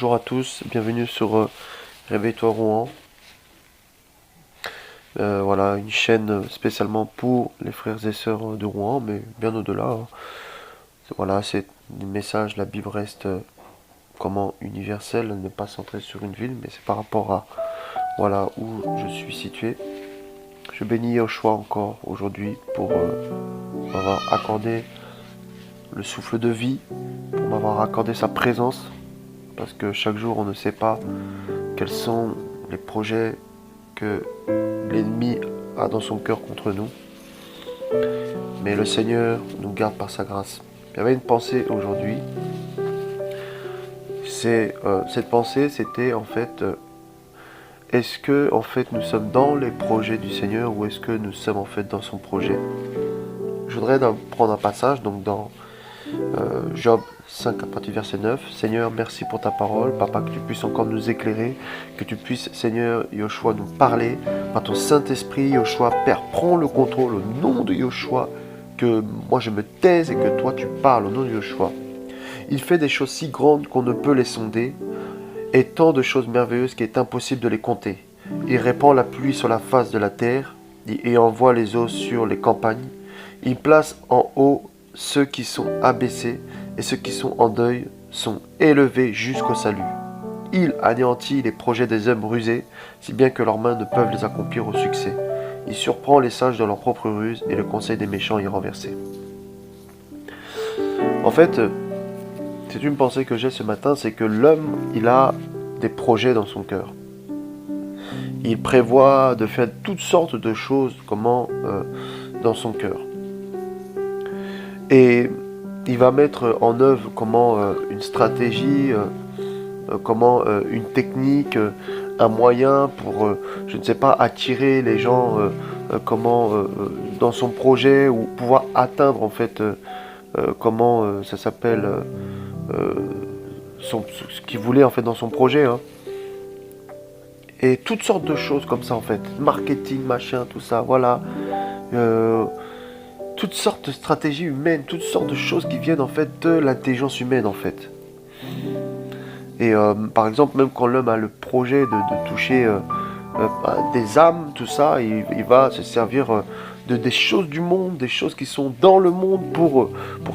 bonjour à tous, bienvenue sur Réveille-toi Rouen. Voilà, une chaîne spécialement pour les frères et sœurs de Rouen, mais bien au-delà, hein. Voilà, c'est un message, la Bible reste comment universelle, elle n'est pas centrée sur une ville, mais c'est par rapport à voilà où je suis situé. Je bénis Yoshua encore aujourd'hui pour m'avoir accordé le souffle de vie, pour m'avoir accordé sa présence, parce que chaque jour on ne sait pas quels sont les projets que l'ennemi a dans son cœur contre nous. Mais le Seigneur nous garde par sa grâce. Il y avait une pensée aujourd'hui. Cette pensée, c'était en fait, est-ce que en fait nous sommes dans les projets du Seigneur ou est-ce que nous sommes en fait dans son projet? Je voudrais prendre un passage donc dans Job 5 à partir du verset 9. Seigneur, merci pour ta parole. Papa, que tu puisses encore nous éclairer, que tu puisses, Seigneur, Yoshua, nous parler par ton Saint-Esprit. Yoshua, Père, prends le contrôle au nom de Yoshua, que moi je me taise et que toi tu parles au nom de Yoshua. Il fait des choses si grandes qu'on ne peut les sonder et tant de choses merveilleuses qu'il est impossible de les compter. Il répand la pluie sur la face de la terre et envoie les eaux sur les campagnes. Il place en haut ceux qui sont abaissés et ceux qui sont en deuil sont élevés jusqu'au salut. Il anéantit les projets des hommes rusés, si bien que leurs mains ne peuvent les accomplir au succès. Il surprend les sages dans leur propre ruse et le conseil des méchants est renversé. En fait, c'est une pensée que j'ai ce matin, c'est que l'homme, il a des projets dans son cœur. Il prévoit de faire toutes sortes de choses dans son cœur. Et il va mettre en œuvre une stratégie, une technique, un moyen pour, je ne sais pas, attirer les gens dans son projet ou pouvoir atteindre en fait, ce qu'il voulait en fait dans son projet. Hein. Et toutes sortes de choses comme ça en fait, marketing, machin, tout ça, voilà. Toutes sortes de stratégies humaines, toutes sortes de choses qui viennent en fait de l'intelligence humaine en fait. Et par exemple, même quand l'homme a le projet de toucher des âmes, tout ça, il va se servir des choses du monde, des choses qui sont dans le monde pour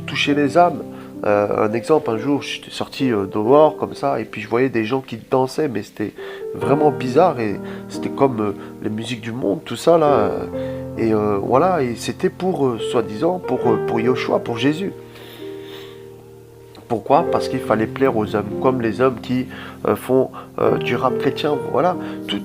toucher les âmes. Un exemple, un jour, j'étais sorti dehors comme ça, et puis je voyais des gens qui dansaient, mais c'était vraiment bizarre, et c'était comme les musiques du monde, tout ça là. Et voilà, et c'était soi-disant, pour Yoshua, pour Jésus. Pourquoi? Parce qu'il fallait plaire aux hommes, comme les hommes qui font du rap chrétien, voilà.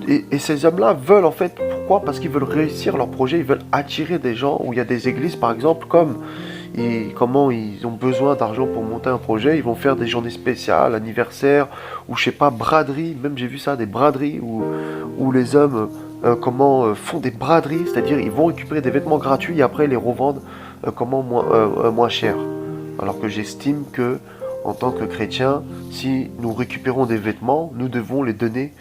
Et ces hommes-là veulent en fait, pourquoi? Parce qu'ils veulent réussir leur projet, ils veulent attirer des gens, où il y a des églises par exemple, comment ils ont besoin d'argent pour monter un projet, ils vont faire des journées spéciales, anniversaires, ou je sais pas, braderies, même j'ai vu ça, des braderies, où les hommes font des braderies, c'est-à-dire ils vont récupérer des vêtements gratuits et après les revendent moins cher. Alors que j'estime que, en tant que chrétien, si nous récupérons des vêtements, nous devons les donner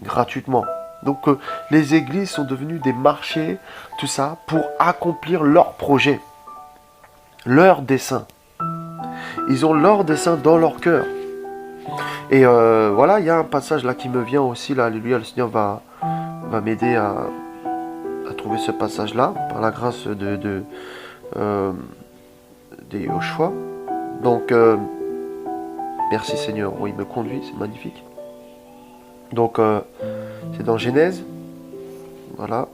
gratuitement. Donc les églises sont devenues des marchés, tout ça, pour accomplir leur projet, leur dessein. Ils ont leur dessein dans leur cœur. Et voilà, il y a un passage là qui me vient aussi, là, alléluia, le Seigneur va m'aider à trouver ce passage-là, par la grâce de Yoshua. Donc, merci Seigneur, oui, il me conduit, c'est magnifique. Donc, c'est dans Genèse, voilà.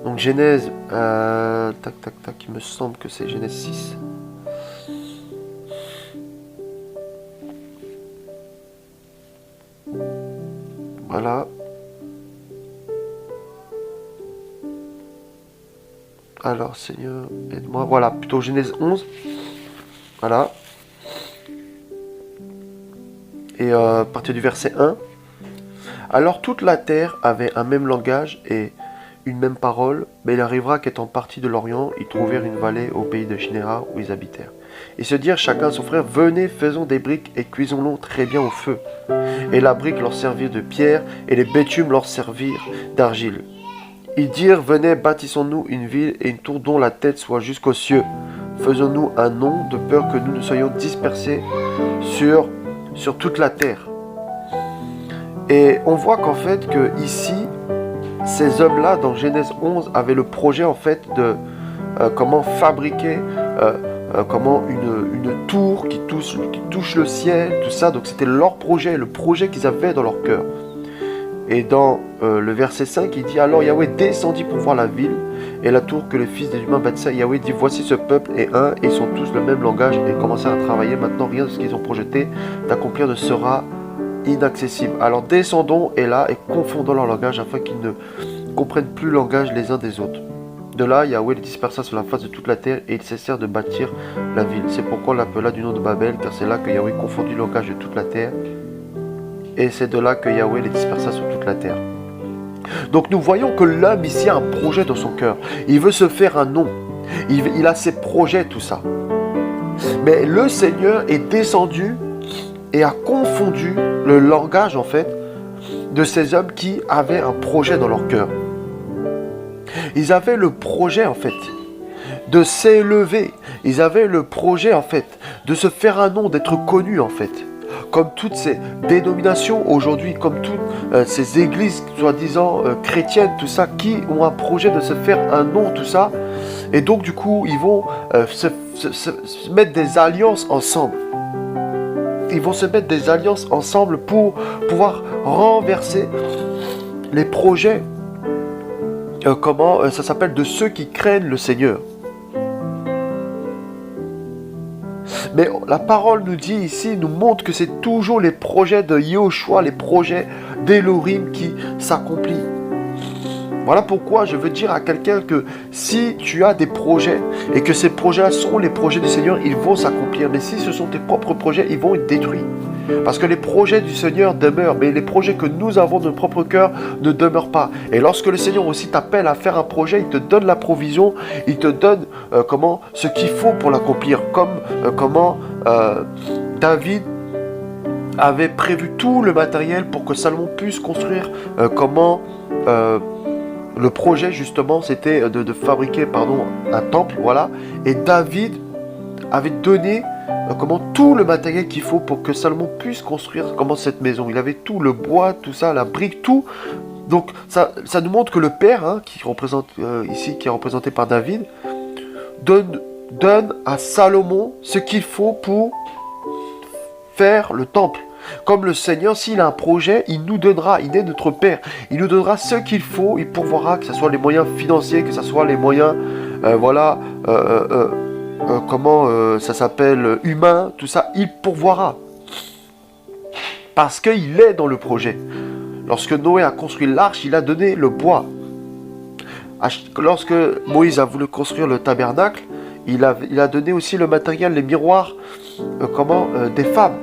Donc, Genèse, il me semble que c'est Genèse 6. Voilà. Alors, Seigneur, aide-moi. Voilà, plutôt Genèse 11. Voilà. Et à partir du verset 1. Alors toute la terre avait un même langage et une même parole, mais il arrivera qu'étant partis de l'Orient, ils trouvèrent une vallée au pays de Shinéar où ils habitèrent. Ils se dirent chacun à son frère, venez, faisons des briques et cuisons-les très bien au feu. Et la brique leur servit de pierre et les bitumes leur servirent d'argile. Ils dirent, venez, bâtissons-nous une ville et une tour dont la tête soit jusqu'aux cieux. Faisons-nous un nom de peur que nous ne soyons dispersés sur toute la terre. Et on voit qu'en fait, que ici, ces hommes-là, dans Genèse 11, avaient le projet en fait de comment fabriquer comment une tour qui touche le ciel, tout ça. Donc c'était leur projet, le projet qu'ils avaient dans leur cœur. Et dans le verset 5, il dit: alors Yahweh descendit pour voir la ville et la tour que les fils des humains bâtissaient. Yahweh dit: voici ce peuple est un, et ils sont tous le même langage, et commencèrent à travailler. Maintenant rien de ce qu'ils ont projeté d'accomplir ne sera inaccessible. Alors descendons et là et confondons leur langage afin qu'ils ne comprennent plus le langage les uns des autres. De là, Yahweh les dispersa sur la face de toute la terre et ils cessèrent de bâtir la ville. C'est pourquoi on l'appela du nom de Babel, car c'est là que Yahweh confondit le langage de toute la terre. Et c'est de là que Yahweh les dispersa sur toute la terre. Donc nous voyons que l'homme ici a un projet dans son cœur. Il veut se faire un nom. Il a ses projets, tout ça. Mais le Seigneur est descendu et a confondu le langage en fait de ces hommes qui avaient un projet dans leur cœur. Ils avaient le projet en fait de s'élever. Ils avaient le projet en fait de se faire un nom, d'être connus en fait. Comme toutes ces dénominations aujourd'hui, comme toutes ces églises soi-disant chrétiennes, tout ça, qui ont un projet de se faire un nom, tout ça. Et donc du coup, ils vont se mettre des alliances ensemble. Ils vont se mettre des alliances ensemble pour pouvoir renverser les projets, ça s'appelle, de ceux qui craignent le Seigneur. Mais la parole nous dit ici, nous montre que c'est toujours les projets de Yahushua, les projets d'Elohim qui s'accomplissent. Voilà pourquoi je veux dire à quelqu'un que si tu as des projets et que ces projets sont les projets du Seigneur, ils vont s'accomplir. Mais si ce sont tes propres projets, ils vont être détruits. Parce que les projets du Seigneur demeurent, mais les projets que nous avons de notre propre cœur ne demeurent pas. Et lorsque le Seigneur aussi t'appelle à faire un projet, il te donne la provision, il te donne ce qu'il faut pour l'accomplir. Comme David avait prévu tout le matériel pour que Salomon puisse construire le projet justement, c'était de fabriquer un temple, voilà. Et David avait donné tout le matériel qu'il faut pour que Salomon puisse construire cette maison. Il avait tout, le bois, tout ça, la brique, tout. Donc ça nous montre que le Père, qui représente ici, qui est représenté par David, donne à Salomon ce qu'il faut pour faire le temple. Comme le Seigneur, s'il a un projet, il nous donnera, il est notre Père, il nous donnera ce qu'il faut, il pourvoira, que ce soit les moyens financiers, que ce soit les moyens, humains, tout ça, il pourvoira. Parce qu'il est dans le projet. Lorsque Noé a construit l'arche, il a donné le bois. Lorsque Moïse a voulu construire le tabernacle, il a donné aussi le matériel, les miroirs, des femmes.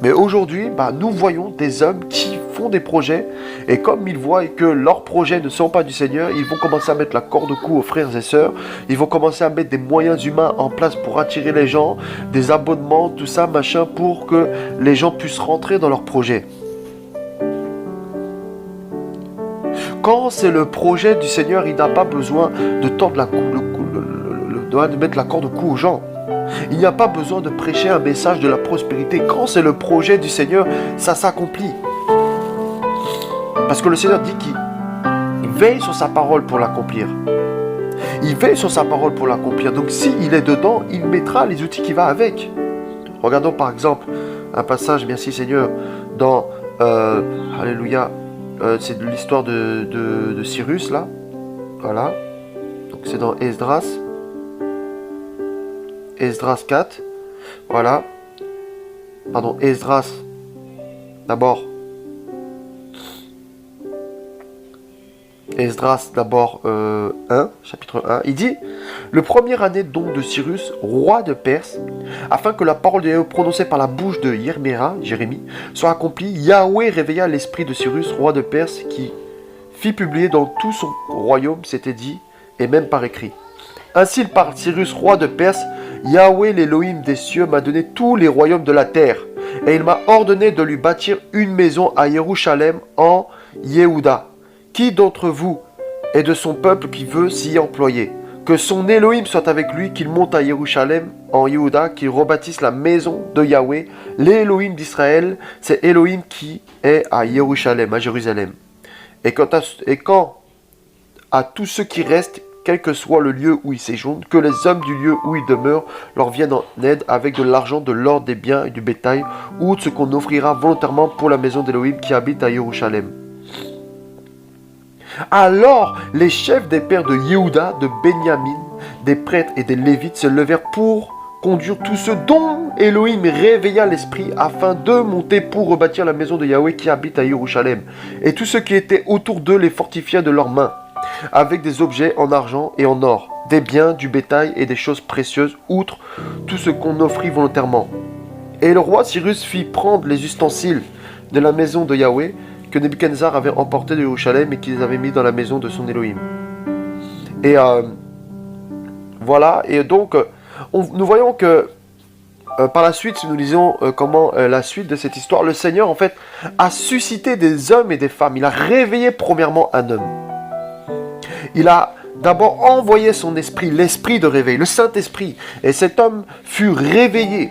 Mais aujourd'hui, nous voyons des hommes qui font des projets, et comme ils voient que leurs projets ne sont pas du Seigneur, ils vont commencer à mettre la corde au cou aux frères et sœurs, ils vont commencer à mettre des moyens humains en place pour attirer les gens, des abonnements, tout ça, machin, pour que les gens puissent rentrer dans leurs projets. Quand c'est le projet du Seigneur, il n'a pas besoin de tordre de mettre la corde au cou aux gens. Il n'y a pas besoin de prêcher un message de la prospérité. Quand c'est le projet du Seigneur, ça s'accomplit. Parce que le Seigneur dit qu'il veille sur sa parole pour l'accomplir. Il veille sur sa parole pour l'accomplir. Donc s'il est dedans, il mettra les outils qui vont avec. Regardons par exemple un passage, merci Seigneur, dans Alléluia, c'est de l'histoire de Cyrus là. Voilà. Donc c'est dans Esdras 4, voilà, pardon, Esdras, d'abord, chapitre 1, il dit, le premier année donc de Cyrus, roi de Perse, afin que la parole de Yahweh prononcée par la bouche de Jérémie, soit accomplie, Yahweh réveilla l'esprit de Cyrus, roi de Perse, qui fit publier dans tout son royaume, c'était dit, et même par écrit. Ainsi par Cyrus, roi de Perse, Yahweh l'Élohim des cieux m'a donné tous les royaumes de la terre, et il m'a ordonné de lui bâtir une maison à Jérusalem en Yehuda. Qui d'entre vous est de son peuple qui veut s'y employer? Que Que son Elohim soit avec lui, qu'il monte à Jérusalem, en Yehuda, qu'il rebâtisse la maison de Yahweh. L'Elohim d'Israël, c'est Elohim qui est à Jérusalem, à Jérusalem. Et quant à tous ceux qui restent, quel que soit le lieu où ils séjournent, que les hommes du lieu où ils demeurent leur viennent en aide avec de l'argent, de l'or, des biens et du bétail, ou de ce qu'on offrira volontairement pour la maison d'Elohim qui habite à Jérusalem. Alors les chefs des pères de Yehuda, de Benjamin, des prêtres et des lévites se levèrent pour conduire tous ceux dont Elohim réveilla l'esprit afin de monter pour rebâtir la maison de Yahweh qui habite à Jérusalem. Et tous ceux qui étaient autour d'eux les fortifiaient de leurs mains, avec des objets en argent et en or, des biens, du bétail et des choses précieuses, outre tout ce qu'on offrit volontairement. Et le roi Cyrus fit prendre les ustensiles de la maison de Yahweh que Nebuchadnezzar avait emportés de Jérusalem et qu'ils avaient mis dans la maison de son Elohim. Et voilà, et donc nous voyons que par la suite, si nous lisons comment la suite de cette histoire, le Seigneur en fait a suscité des hommes et des femmes. Il a réveillé premièrement un homme. Il a d'abord envoyé son esprit, l'esprit de réveil, le Saint-Esprit. Et cet homme fut réveillé.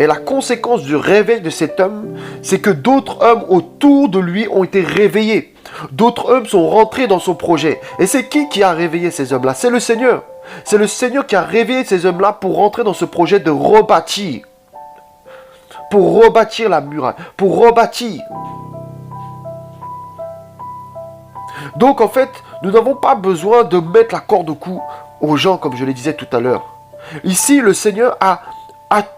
Et la conséquence du réveil de cet homme, c'est que d'autres hommes autour de lui ont été réveillés. D'autres hommes sont rentrés dans son projet. Et c'est qui a réveillé ces hommes-là? C'est le Seigneur. C'est le Seigneur qui a réveillé ces hommes-là pour rentrer dans ce projet de rebâtir. Pour rebâtir la muraille. Pour rebâtir. Donc en fait, nous n'avons pas besoin de mettre la corde au cou aux gens, comme je le disais tout à l'heure. Ici, le Seigneur a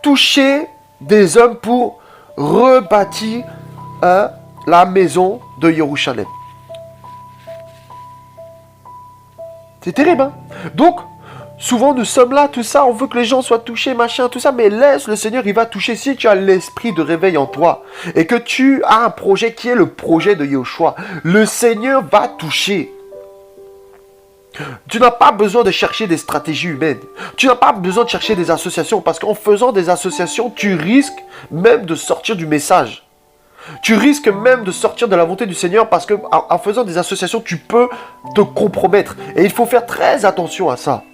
touché des hommes pour rebâtir la maison de Jérusalem. C'est terrible, hein? Donc, souvent nous sommes là, tout ça, on veut que les gens soient touchés, machin, tout ça, mais laisse le Seigneur, il va toucher. Si tu as l'esprit de réveil en toi et que tu as un projet qui est le projet de Yahushua, le Seigneur va toucher. Tu n'as pas besoin de chercher des stratégies humaines. Tu n'as pas besoin de chercher des associations parce qu'en faisant des associations, tu risques même de sortir du message. Tu risques même de sortir de la volonté du Seigneur parce qu'en faisant des associations, tu peux te compromettre. Et il faut faire très attention à ça.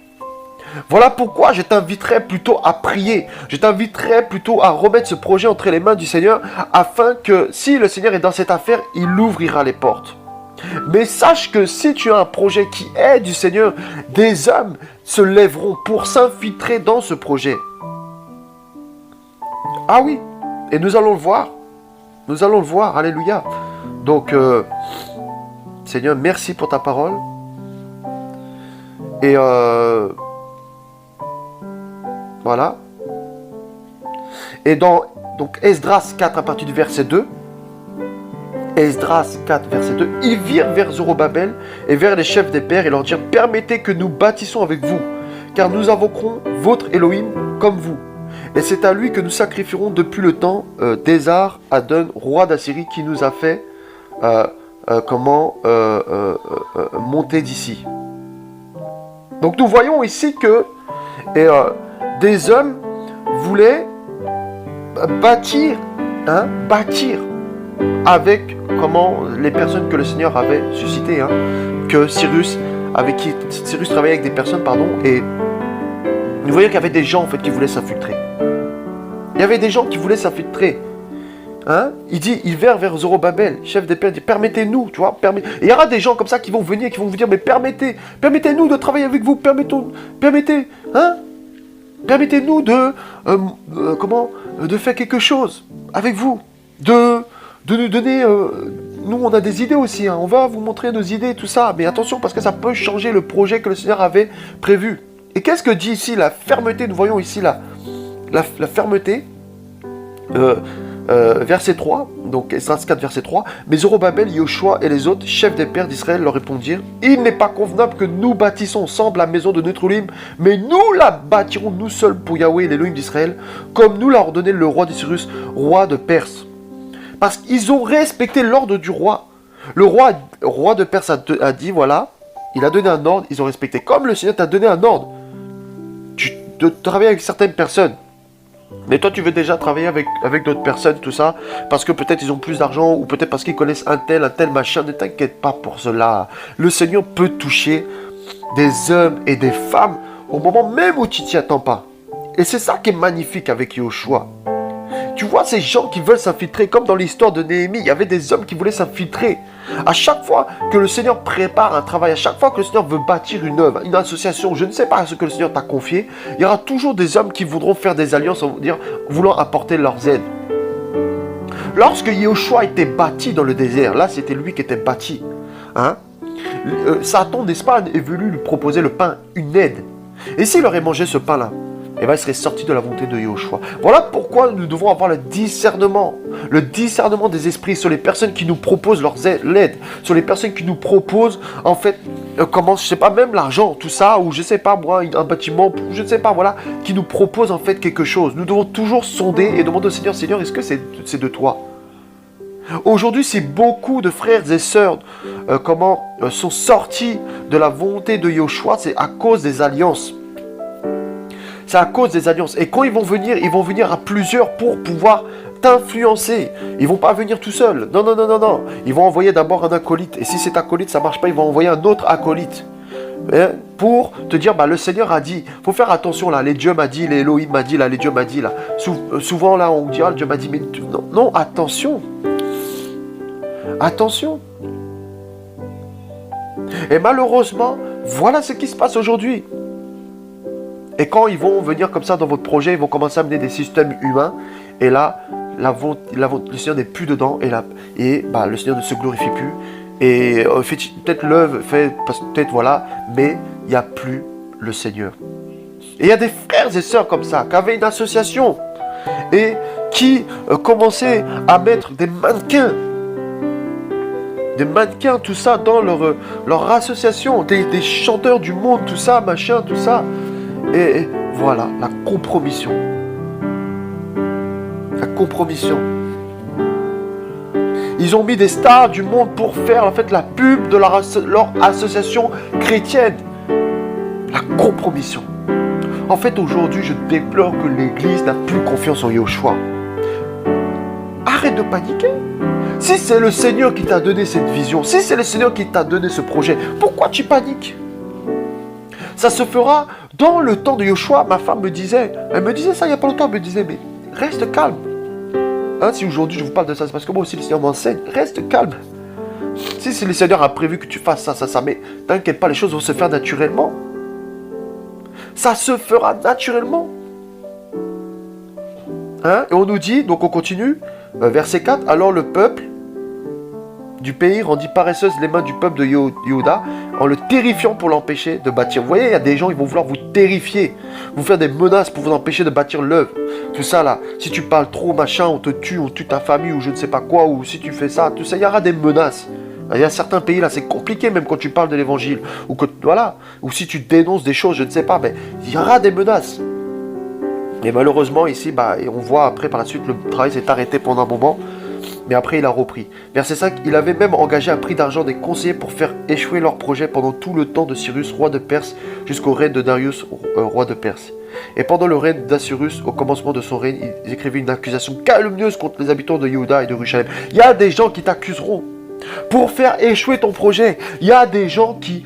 Voilà pourquoi je t'inviterai plutôt à prier. Je t'inviterai plutôt à remettre ce projet entre les mains du Seigneur afin que si le Seigneur est dans cette affaire, il ouvrira les portes. Mais sache que si tu as un projet qui est du Seigneur, des hommes se lèveront pour s'infiltrer dans ce projet. Ah oui, et nous allons le voir. Nous allons le voir, alléluia. Donc, Seigneur, merci pour ta parole. Et voilà. Et donc Esdras 4 à partir du verset 2. Esdras 4, verset 2, ils virent vers Zorobabel et vers les chefs des pères et leur dirent: permettez que nous bâtissons avec vous, car nous invoquerons votre Elohim comme vous. Et c'est à lui que nous sacrifierons depuis le temps d'Ésar Adon, roi d'Assyrie, qui nous a fait monter d'ici. Donc nous voyons ici que des hommes voulaient bâtir avec les personnes que le Seigneur avait suscitées, que Cyrus travaillait avec des personnes, et nous voyons qu'il y avait des gens en fait qui voulaient s'infiltrer. Il y avait des gens qui voulaient s'infiltrer. Il dit, il va vers Zorobabel, chef des pères, il dit, permettez-nous, tu vois, et il y aura des gens comme ça qui vont venir, qui vont vous dire, mais permettez-nous de travailler avec vous, permettez-nous de faire quelque chose avec vous, de nous donner, nous on a des idées aussi, on va vous montrer nos idées, tout ça, mais attention parce que ça peut changer le projet que le Seigneur avait prévu. Et qu'est-ce que dit ici la fermeté? Nous voyons ici la fermeté, verset 3, donc Esdras 4, verset 3, mais Zorobabel, Yoshua et les autres chefs des pères d'Israël leur répondirent: il n'est pas convenable que nous bâtissons ensemble la maison de notre Elohim, mais nous la bâtirons nous seuls pour Yahweh l'Elohim d'Israël, comme nous l'a ordonné le roi de Cyrus, roi de Perse. Parce qu'ils ont respecté l'ordre du roi. Le roi de Perse a dit, voilà, il a donné un ordre, ils ont respecté. Comme le Seigneur t'a donné un ordre, de travailler avec certaines personnes. Mais toi, tu veux déjà travailler avec d'autres personnes, tout ça, parce que peut-être ils ont plus d'argent, ou peut-être parce qu'ils connaissent un tel machin. Ne t'inquiète pas pour cela. Le Seigneur peut toucher des hommes et des femmes au moment même où tu t'y attends pas. Et c'est ça qui est magnifique avec Yahushua. Tu vois ces gens qui veulent s'infiltrer, comme dans l'histoire de Néhémie, il y avait des hommes qui voulaient s'infiltrer. À chaque fois que le Seigneur prépare un travail, à chaque fois que le Seigneur veut bâtir une œuvre, une association, je ne sais pas ce que le Seigneur t'a confié, il y aura toujours des hommes qui voudront faire des alliances, voulant apporter leurs aides. Lorsque Yahushua était bâti dans le désert, là c'était lui qui était bâti. Satan, n'est-ce pas, est venu lui proposer le pain, une aide. Et s'il aurait mangé ce pain-là, eh bien, il serait sorti de la volonté de Yahushua. Voilà pourquoi nous devons avoir le discernement des esprits sur les personnes qui nous proposent l'aide, sur les personnes qui nous proposent, en fait, je sais pas, même l'argent, tout ça, ou je sais pas, moi, un bâtiment, je ne sais pas, voilà, qui nous propose en fait quelque chose. Nous devons toujours sonder et demander au Seigneur, Seigneur, est-ce que c'est de toi? Aujourd'hui, si beaucoup de frères et sœurs sont sortis de la volonté de Yahushua, c'est à cause des alliances. C'est à cause des alliances. Et quand ils vont venir à plusieurs pour pouvoir t'influencer. Ils ne vont pas venir tout seuls. Non, non, non, non, non. Ils vont envoyer d'abord un acolyte. Et si cet acolyte, ça ne marche pas, ils vont envoyer un autre acolyte. Pour te dire, le Seigneur a dit, il faut faire attention là, les dieux m'a dit, les Elohim m'a dit, là, les dieux m'a dit, là. Souvent là, on dit, le Dieu m'a dit, mais non, non, attention. Attention. Et malheureusement, voilà ce qui se passe aujourd'hui. Et quand ils vont venir comme ça dans votre projet, ils vont commencer à amener des systèmes humains. Et là, le Seigneur n'est plus dedans. Et le Seigneur ne se glorifie plus. Et peut-être l'œuvre fait, peut-être voilà, mais il n'y a plus le Seigneur. Et il y a des frères et sœurs comme ça, qui avaient une association. Et qui commençaient à mettre des mannequins, tout ça, dans leur association. Des chanteurs du monde, tout ça, machin, tout ça. Et voilà, la compromission. La compromission. Ils ont mis des stars du monde pour faire en fait la pub de leur association chrétienne. La compromission. En fait, aujourd'hui, je déplore que l'Église n'a plus confiance en Yahushua. Arrête de paniquer. Si c'est le Seigneur qui t'a donné cette vision, si c'est le Seigneur qui t'a donné ce projet, pourquoi tu paniques? Ça se fera dans le temps de Yahushua. Ma femme me disait, ça il n'y a pas longtemps, elle me disait, mais reste calme. Si aujourd'hui je vous parle de ça, c'est parce que moi aussi le Seigneur m'enseigne, reste calme. Si le Seigneur a prévu que tu fasses ça, mais t'inquiète pas, les choses vont se faire naturellement. Ça se fera naturellement. Et on nous dit, donc on continue, verset 4, alors le peuple du pays rendit paresseuses les mains du peuple de Yehuda en le terrifiant pour l'empêcher de bâtir. Vous voyez, il y a des gens, ils vont vouloir vous terrifier, vous faire des menaces pour vous empêcher de bâtir l'œuvre. Tout ça là, si tu parles trop, machin, on te tue, on tue ta famille ou je ne sais pas quoi, ou si tu fais ça, tout ça, il y aura des menaces. Il y a certains pays là, c'est compliqué même quand tu parles de l'évangile, ou si tu dénonces des choses, je ne sais pas, mais il y aura des menaces. Et malheureusement ici, on voit après par la suite, le travail s'est arrêté pendant un moment. Mais après, il a repris. Verset 5, il avait même engagé à prix d'argent des conseillers pour faire échouer leur projet pendant tout le temps de Cyrus, roi de Perse, jusqu'au règne de Darius, roi de Perse. Et pendant le règne d'Assyrus, au commencement de son règne, il écrivait une accusation calomnieuse contre les habitants de Yehuda et de Jérusalem. Il y a des gens qui t'accuseront pour faire échouer ton projet. Il y a des gens qui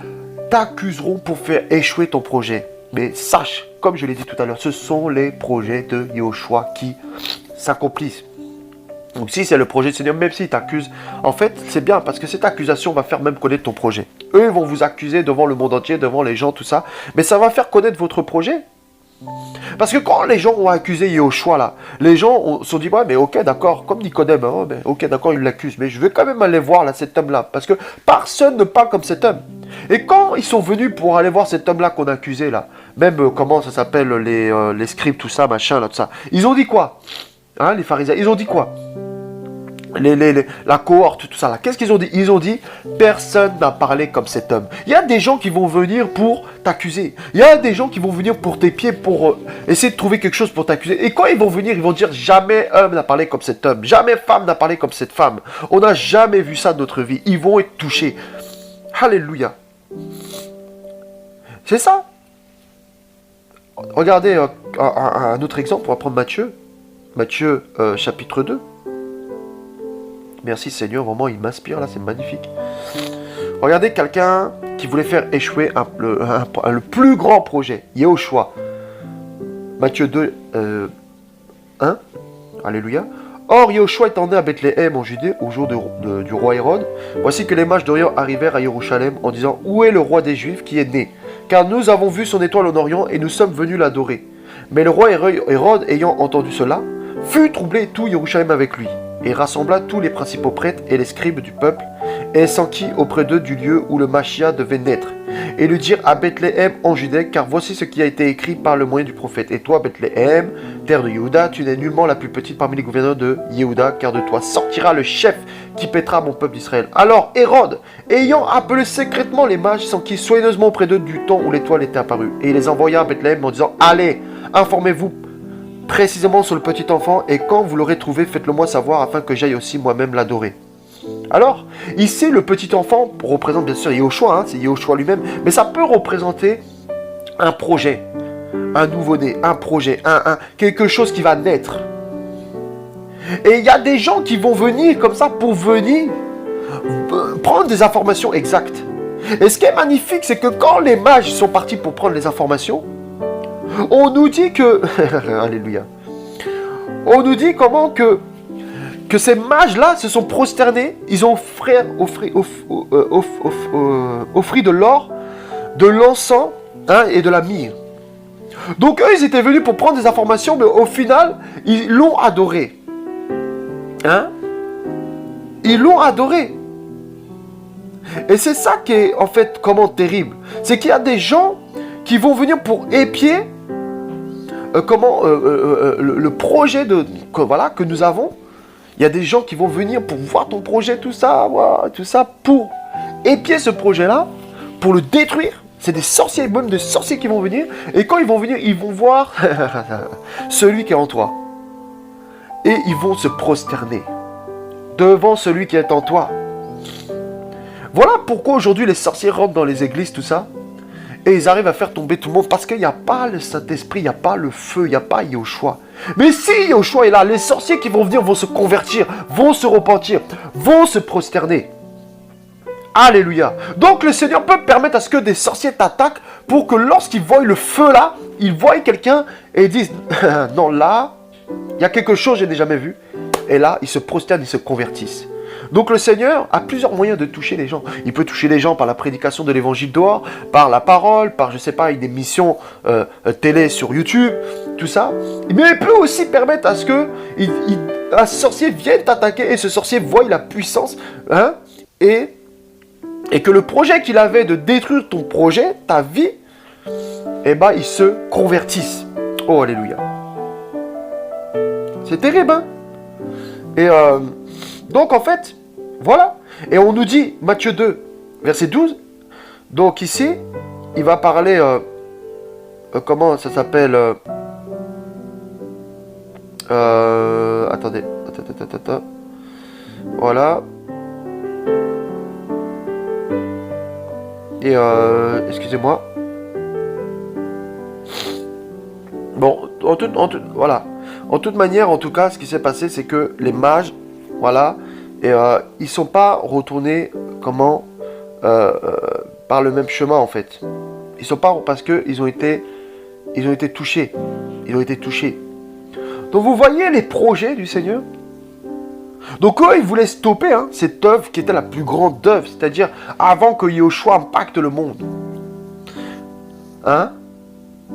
t'accuseront pour faire échouer ton projet. Mais sache, comme je l'ai dit tout à l'heure, ce sont les projets de Yahushua qui s'accomplissent. Donc si c'est le projet du Seigneur, même s'ils t'accusent, en fait, c'est bien parce que cette accusation va faire même connaître ton projet. Eux, ils vont vous accuser devant le monde entier, devant les gens, tout ça. Mais ça va faire connaître votre projet. Parce que quand les gens ont accusé Yahushua, là, les gens se sont dit, ouais, mais ok, d'accord, comme Nicodème, ok, d'accord, il l'accuse, mais je vais quand même aller voir là, cet homme-là. Parce que personne ne parle comme cet homme. Et quand ils sont venus pour aller voir cet homme-là qu'on accusait, là, même, comment ça s'appelle, les scribes, tout ça, machin, là, tout ça, ils ont dit quoi? Les pharisiens, ils ont dit quoi? La cohorte, tout ça là. Qu'est-ce qu'ils ont dit? Ils ont dit, personne n'a parlé comme cet homme. Il y a des gens qui vont venir pour t'accuser. Il y a des gens qui vont venir pour tes pieds, pour essayer de trouver quelque chose pour t'accuser. Et quand ils vont venir, ils vont dire, jamais homme n'a parlé comme cet homme. Jamais femme n'a parlé comme cette femme. On n'a jamais vu ça de notre vie. Ils vont être touchés. Alléluia. C'est ça. Regardez un autre exemple. On va prendre Matthieu. Matthieu chapitre 2. Merci Seigneur, vraiment il m'inspire là, c'est magnifique. Regardez quelqu'un qui voulait faire échouer le plus grand projet, Yehoshua. Matthieu 2, 1. Alléluia. Or, Yehoshua étant né à Bethléem en Judée au jour du roi Hérode, voici que les mages d'Orient arrivèrent à Jérusalem en disant: Où est le roi des Juifs qui est né? Car nous avons vu son étoile en Orient et nous sommes venus l'adorer. Mais le roi Hérode, ayant entendu cela, fut troublé, tout Jérusalem avec lui, et rassembla tous les principaux prêtres et les scribes du peuple, et s'enquit auprès d'eux du lieu où le Machia devait naître, et lui dirent à Bethléem en Judée, car voici ce qui a été écrit par le moyen du prophète. Et toi, Bethléem, terre de Yehuda, tu n'es nullement la plus petite parmi les gouverneurs de Yehuda, car de toi sortira le chef qui pètera mon peuple d'Israël. Alors Hérode, ayant appelé secrètement les mages, s'enquit soigneusement auprès d'eux du temps où l'étoile était apparue, et il les envoya à Bethléem en disant: Allez, informez-vous précisément sur le petit enfant, et quand vous l'aurez trouvé, faites-le moi savoir, afin que j'aille aussi moi-même l'adorer. Alors, ici, le petit enfant représente bien sûr Yehoshua, c'est Yehoshua lui-même, mais ça peut représenter un projet, un nouveau-né, un projet, quelque chose qui va naître. Et il y a des gens qui vont venir comme ça pour venir prendre des informations exactes. Et ce qui est magnifique, c'est que quand les mages sont partis pour prendre les informations, on nous dit que... Alléluia. On nous dit comment que ces mages-là se sont prosternés, ils ont offert de l'or, de l'encens et de la myrrhe. Donc eux, ils étaient venus pour prendre des informations, mais au final, ils l'ont adoré. Ils l'ont adoré. Et c'est ça qui est en fait comment terrible. C'est qu'il y a des gens qui vont venir pour épier le projet que nous avons. Il y a des gens qui vont venir pour voir ton projet, tout ça, pour épier ce projet-là, pour le détruire. C'est des sorciers, même des sorciers qui vont venir. Et quand ils vont venir, ils vont voir celui qui est en toi. Et ils vont se prosterner devant celui qui est en toi. Voilà pourquoi aujourd'hui les sorciers rentrent dans les églises, tout ça. Et ils arrivent à faire tomber tout le monde parce qu'il n'y a pas le Saint-Esprit, il n'y a pas le feu, il n'y a pas Yehoshua. Mais si Yehoshua est là, les sorciers qui vont venir vont se convertir, vont se repentir, vont se prosterner. Alléluia. Donc le Seigneur peut permettre à ce que des sorciers t'attaquent pour que lorsqu'ils voient le feu là, ils voient quelqu'un et ils disent non là, il y a quelque chose que je n'ai jamais vu. Et là, ils se prosternent, ils se convertissent. Donc le Seigneur a plusieurs moyens de toucher les gens. Il peut toucher les gens par la prédication de l'évangile dehors, par la parole, par, je sais pas, une émission télé sur YouTube, tout ça. Mais il peut aussi permettre à ce que un sorcier vienne t'attaquer et ce sorcier voie la puissance, et que le projet qu'il avait de détruire ton projet, ta vie, il se convertisse. Oh, alléluia. C'est terrible, Et donc en fait, voilà. Et on nous dit, Matthieu 2, verset 12, donc ici, il va parler, comment ça s'appelle, attendez, voilà. Et excusez-moi. Bon, voilà. En toute manière, en tout cas, ce qui s'est passé, c'est que les mages, voilà, et ils sont pas retournés par le même chemin en fait. Ils sont pas parce que ils ont été touchés. Ils ont été touchés. Donc vous voyez les projets du Seigneur. Donc eux, ils voulaient stopper cette œuvre qui était la plus grande œuvre, c'est-à-dire avant que Yehoshua impacte le monde.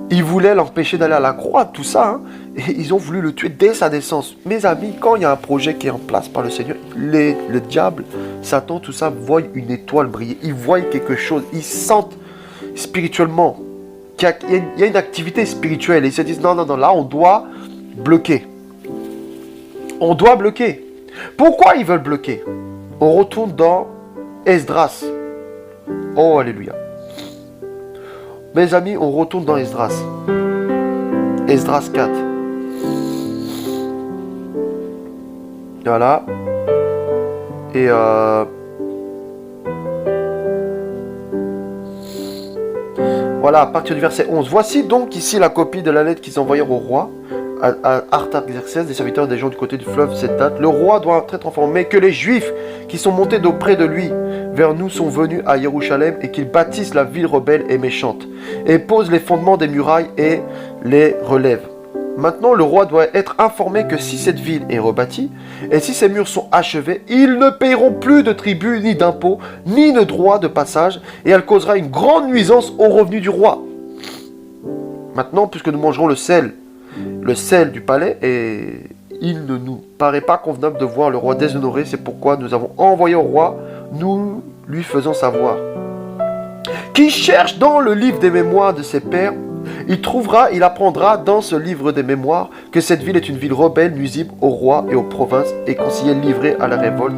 Ils voulaient l'empêcher d'aller à la croix, tout ça. Et ils ont voulu le tuer dès sa naissance. Mes amis, quand il y a un projet qui est en place par le Seigneur, le diable, Satan, tout ça, voient une étoile briller. Ils voient quelque chose. Ils sentent spirituellement qu'il y a une activité spirituelle. Et ils se disent, non, là, on doit bloquer. On doit bloquer. Pourquoi ils veulent bloquer? On retourne dans Esdras. Oh, alléluia. Mes amis, on retourne dans Esdras. Esdras 4. Voilà. Et voilà, à partir du verset 11. Voici donc ici la copie de la lettre qu'ils envoyèrent au roi, à Artaxerxès, des serviteurs des gens du côté du fleuve, cette date. Le roi doit être informé que les Juifs qui sont montés d'auprès de lui vers nous sont venus à Jérusalem et qu'ils bâtissent la ville rebelle et méchante, et posent les fondements des murailles et les relèvent. Maintenant, le roi doit être informé que si cette ville est rebâtie, et si ses murs sont achevés, ils ne paieront plus de tribut, ni d'impôts, ni de droits de passage, et elle causera une grande nuisance aux revenus du roi. Maintenant, puisque nous mangerons le sel du palais, et il ne nous paraît pas convenable de voir le roi déshonoré, c'est pourquoi nous avons envoyé au roi, nous lui faisons savoir. Qui cherche dans le livre des mémoires de ses pères, il apprendra dans ce livre des mémoires que cette ville est une ville rebelle, nuisible au roi et aux provinces, et qu'on s'y est livré à la révolte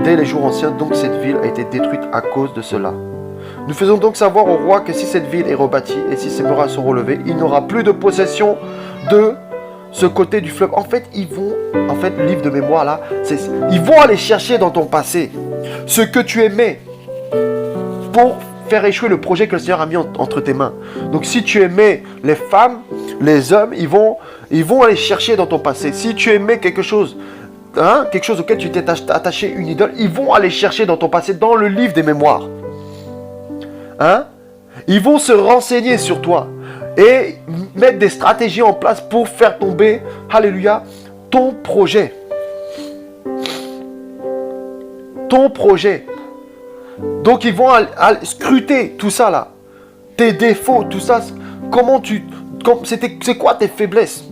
dès les jours anciens, donc cette ville a été détruite à cause de cela. Nous faisons donc savoir au roi que si cette ville est rebâtie et si ses murailles sont relevées, il n'aura plus de possession de ce côté du fleuve. En fait, le livre de mémoire là, ils vont aller chercher dans ton passé ce que tu aimais pour faire échouer le projet que le Seigneur a mis entre tes mains. Donc si tu aimais les femmes, les hommes, ils vont aller chercher dans ton passé. Si tu aimais quelque chose auquel tu t'es attaché, une idole, ils vont aller chercher dans ton passé, dans le livre des mémoires. Ils vont se renseigner sur toi et mettre des stratégies en place pour faire tomber, alléluia, ton projet. Ton projet. Donc ils vont scruter tout ça là. Tes défauts, tout ça. C'est quoi tes faiblesses?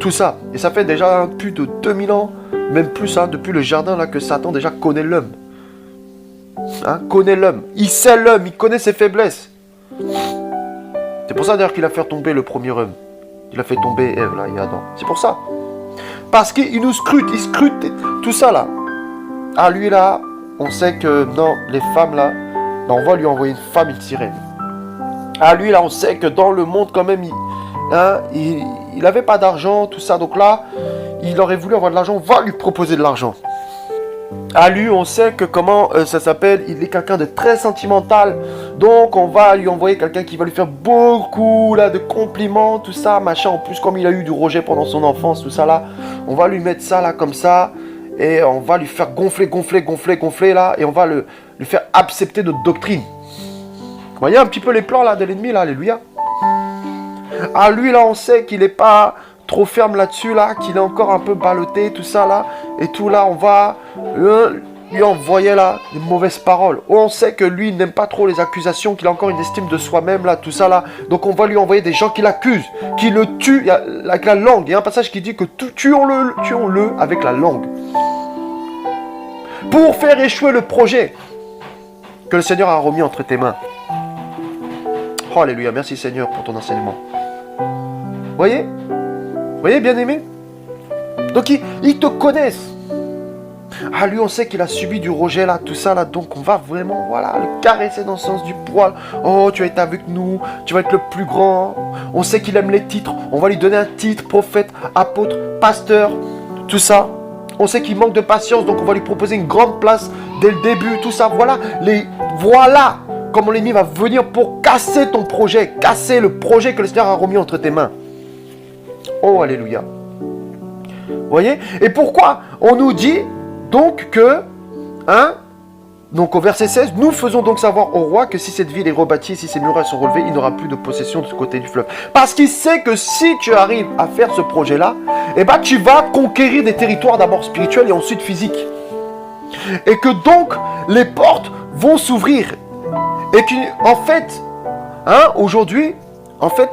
Tout ça. Et ça fait déjà plus de 2000 ans, même plus, depuis le jardin là, que Satan déjà connaît l'homme. Connaît l'homme. Il sait l'homme, il connaît ses faiblesses. C'est pour ça d'ailleurs qu'il a fait tomber le premier homme. Il a fait tomber Ève là et Adam. C'est pour ça. Parce qu'il nous scrute, il scrute tout ça là. Lui là, on sait que non, les femmes là, on va lui envoyer une femme, une sirène. Lui là, on sait que dans le monde quand même, il n'avait pas d'argent, tout ça. Donc là, il aurait voulu avoir de l'argent, on va lui proposer de l'argent. Lui, on sait que il est quelqu'un de très sentimental. Donc on va lui envoyer quelqu'un qui va lui faire beaucoup là de compliments, tout ça, machin. En plus, comme il a eu du rejet pendant son enfance, tout ça là, on va lui mettre ça là comme ça. Et on va lui faire gonfler là. Et on va lui faire accepter notre doctrine. Vous voyez un petit peu les plans là de l'ennemi là, alléluia. Lui là, on sait qu'il n'est pas trop ferme là-dessus là, qu'il est encore un peu ballotté, tout ça là. Et tout là, on va lui envoyer là des mauvaises paroles. On sait que lui n'aime pas trop les accusations, qu'il a encore une estime de soi-même là, tout ça là. Donc on va lui envoyer des gens qui l'accusent, qui le tuent avec la langue. Il y a un passage qui dit que tuons-le avec la langue. Pour faire échouer le projet que le Seigneur a remis entre tes mains. Oh, alléluia, merci Seigneur pour ton enseignement. Voyez, bien-aimé. Donc ils te connaissent. Lui, on sait qu'il a subi du rejet là, tout ça là. Donc on va vraiment, le caresser dans le sens du poil. Oh, tu vas être avec nous, tu vas être le plus grand. On sait qu'il aime les titres. On va lui donner un titre, prophète, apôtre, pasteur, tout ça. On sait qu'il manque de patience, donc on va lui proposer une grande place dès le début, tout ça. Voilà comment l'ennemi va venir pour casser ton projet, casser le projet que le Seigneur a remis entre tes mains. Oh, alléluia. Vous voyez? Et pourquoi on nous dit donc que, donc au verset 16, nous faisons donc savoir au roi que si cette ville est rebâtie, si ses murailles sont relevées, il n'aura plus de possession de ce côté du fleuve. Parce qu'il sait que si tu arrives à faire ce projet-là, tu vas conquérir des territoires d'abord spirituels et ensuite physiques. Et que donc, les portes vont s'ouvrir. Et qu'en fait, aujourd'hui,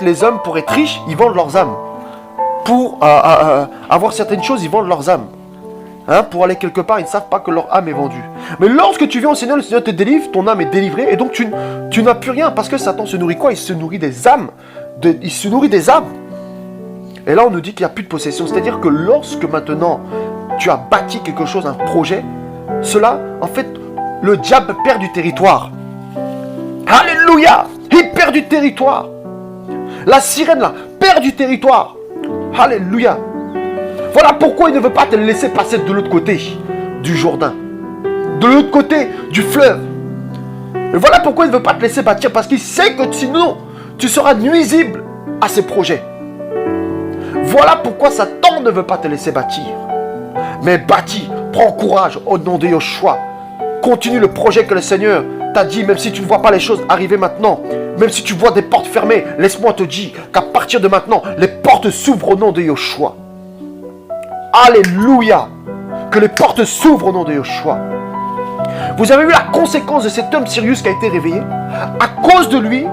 les hommes pour être riches, ils vendent leurs âmes. Pour avoir certaines choses, ils vendent leurs âmes. Pour aller quelque part, ils ne savent pas que leur âme est vendue. Mais lorsque tu viens au Seigneur, le Seigneur te délivre, ton âme est délivrée, et donc tu n'as plus rien, parce que Satan se nourrit quoi? Il se nourrit des âmes. Il se nourrit des âmes. Et là, on nous dit qu'il n'y a plus de possession. C'est-à-dire que lorsque maintenant, tu as bâti quelque chose, un projet, cela, en fait, le diable perd du territoire. Alléluia! Il perd du territoire. La sirène, là, perd du territoire. Alléluia! Voilà pourquoi il ne veut pas te laisser passer de l'autre côté du Jourdain, de l'autre côté du fleuve. Et voilà pourquoi il ne veut pas te laisser bâtir, parce qu'il sait que sinon, tu seras nuisible à ses projets. Voilà pourquoi Satan ne veut pas te laisser bâtir. Mais bâtis, prends courage au nom de Yoshua. Continue le projet que le Seigneur t'a dit, même si tu ne vois pas les choses arriver maintenant. Même si tu vois des portes fermées, laisse-moi te dire qu'à partir de maintenant, les portes s'ouvrent au nom de Yoshua. Alléluia. Que les portes s'ouvrent au nom de Yoshua. Vous avez vu la conséquence de cet homme Sirius qui a été réveillé? À cause de lui,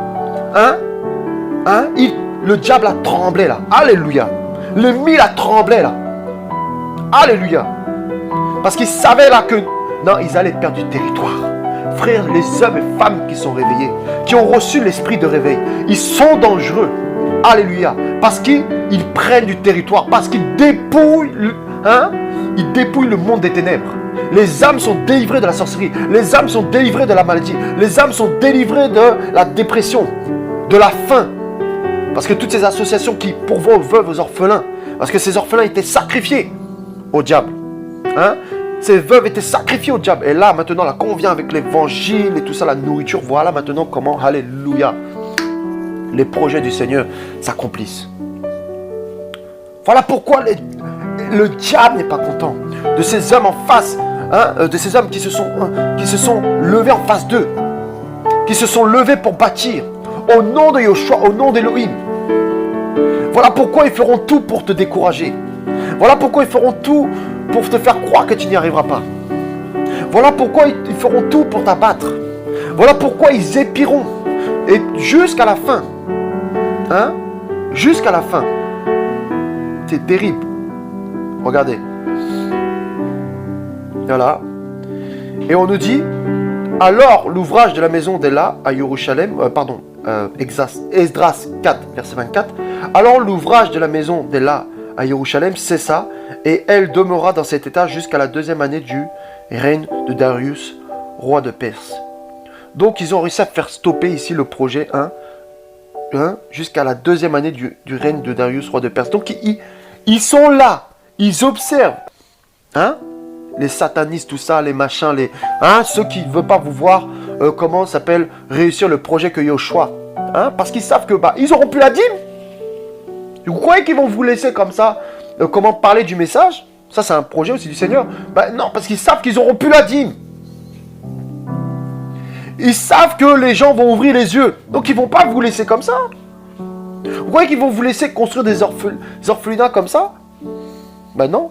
le diable a tremblé là. Alléluia. Le mille a tremblé là. Alléluia. Parce qu'ils savaient là que non, ils allaient perdre du territoire. Frères, les hommes et femmes qui sont réveillés, qui ont reçu l'esprit de réveil, ils sont dangereux. Alléluia. Parce qu'ils prennent du territoire, parce qu'ils dépouillent, ils dépouillent le monde des ténèbres. Les âmes sont délivrées de la sorcellerie. Les âmes sont délivrées de la maladie. Les âmes sont délivrées de la dépression, de la faim. Parce que toutes ces associations qui pourvoient aux veuves, aux orphelins, parce que ces orphelins étaient sacrifiés au diable. Ces veuves étaient sacrifiées au diable. Et là, maintenant, là, quand on vient avec l'évangile et tout ça, la nourriture, voilà maintenant comment, alléluia, les projets du Seigneur s'accomplissent. Voilà pourquoi le diable n'est pas content de ces hommes en face, de ces hommes qui se sont levés en face d'eux, qui se sont levés pour bâtir au nom de Yoshua, au nom d'Élohim. Voilà pourquoi ils feront tout pour te décourager. Voilà pourquoi ils feront tout pour te faire croire que tu n'y arriveras pas. Voilà pourquoi ils feront tout pour t'abattre. Voilà pourquoi ils épieront. Et jusqu'à la fin. Jusqu'à la fin. C'est terrible. Regardez. Voilà. Et on nous dit, alors l'ouvrage de la maison d'Ella à Jérusalem, Esdras 4, verset 24. Alors l'ouvrage de la maison d'Ella à Jérusalem cessa, et elle demeura dans cet état jusqu'à la 2e année du règne de Darius, roi de Perse. Donc ils ont réussi à faire stopper ici le projet jusqu'à la 2e année du règne de Darius, roi de Perse. Donc ils sont là, ils observent. Les satanistes, tout ça, les machins, ceux qui ne veulent pas vous voir, comment s'appelle, réussir le projet que Yoshua. Parce qu'ils savent que ils n'auront plus la dîme. Vous croyez qu'ils vont vous laisser comme ça, comment parler du message? Ça, c'est un projet aussi du Seigneur. Non, parce qu'ils savent qu'ils n'auront plus la dîme. Ils savent que les gens vont ouvrir les yeux. Donc, ils ne vont pas vous laisser comme ça. Vous croyez qu'ils vont vous laisser construire des orphelinats comme ça? Non.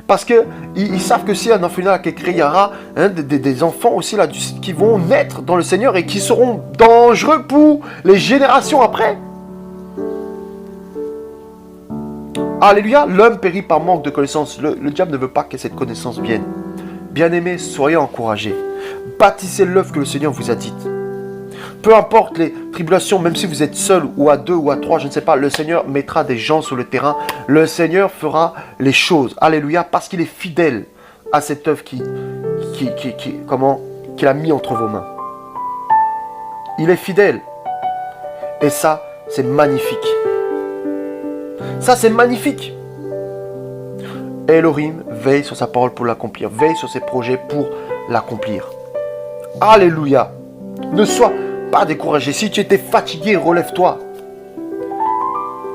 Parce qu'ils savent que si un orphelinat qui est créé, il y aura des enfants aussi là, qui vont naître dans le Seigneur et qui seront dangereux pour les générations après. Alléluia, l'homme périt par manque de connaissance. Le diable ne veut pas que cette connaissance vienne. Bien-aimés, soyez encouragés. Bâtissez l'œuvre que le Seigneur vous a dite. Peu importe les tribulations, même si vous êtes seul ou à 2 ou à 3, je ne sais pas, le Seigneur mettra des gens sur le terrain. Le Seigneur fera les choses. Alléluia, parce qu'il est fidèle à cette œuvre qu'il a mis entre vos mains. Il est fidèle. Et ça, c'est magnifique. Ça, c'est magnifique. Elohim veille sur sa parole pour l'accomplir. Veille sur ses projets pour l'accomplir. Alléluia. Ne sois pas découragé. Si tu étais fatigué, relève-toi.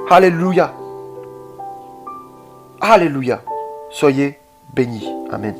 Alléluia. Alléluia. Soyez bénis. Amen.